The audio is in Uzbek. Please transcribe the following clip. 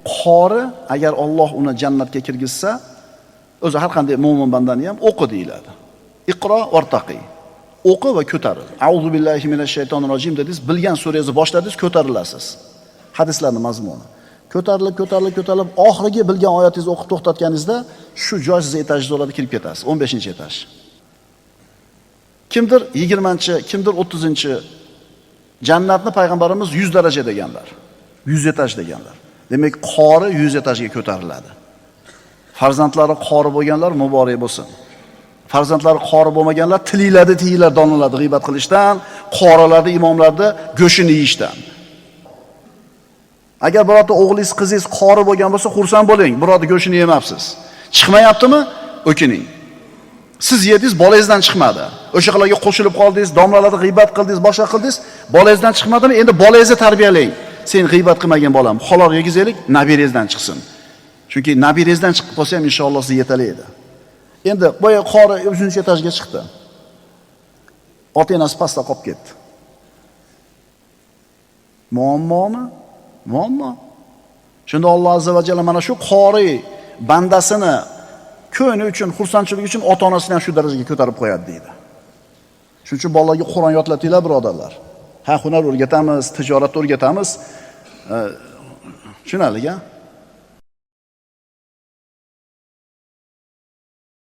Qori agar Alloh uni jannatga kirgizsa, o'zi har qanday mo'min bandani ham o'qi deyiladi. Iqro vartaqi. O'qi va ko'taril. A'udhu billahi minash shaytonir rojim dedingiz, bilgan surangizni boshladingiz, ko'tarilasiz. Hadislarning mazmuni. Ko'tarilib, oxirgi bilgan oyatingizni o'qib to'xtatganingizda, shu joy siz etajga bo'ladi kirib ketasiz. 15-etaj. Kimdir 20-chi, kimdir 30-chi. Jannatni payg'ambarimiz 100 daraja deganlar. 100 etaj deganlar. Demak, qori 100 etajga ko'tariladi. Farzandlari qori bo'lganlar muborak bo'lsin. Farzandlari qori bo'lmaganlar tiyillar doniladi g'iybat qilishdan, qorilarni, imomlarni go'shini yeyishdan. Agar birorta o'g'lingiz, qizingiz qori bo'lgan bo'lsa, xursand bo'ling. Birodar go'shini yemabsiz. Chiqmayaptimi? O'kining. Siz yedingiz, bolangizdan chiqmadi. O'shalarga qo'shilib qoldingiz, domlalarni g'iybat qildingiz, boshqa qildingiz, bolangizdan chiqmadimi? Endi bolangizni tarbiyalang. Sen g'iybat qilmagan bolam, halol yegizaylik, nabirangizdan chiqsin. Chunki nabirangizdan chiqib qolsa ham inshaalloh siz yetalaydi. Endi boya qori 3-etajga chiqdi. Ota-onasi pastda qolib ketdi. Muammomi? Muammo. Shunda Alloh azza va jalla mana shu qori bandasini ko'ngli uchun, xursandchilik uchun ota-onasini ham shu darajaga ko'tarib qo'yadi deydi. Shuning uchun bolalarga Qur'on yodlatinglar, birodarlar. Ha, hunar o'rgatamiz, tijoratni o'rgatamiz. Tushunarli-ku?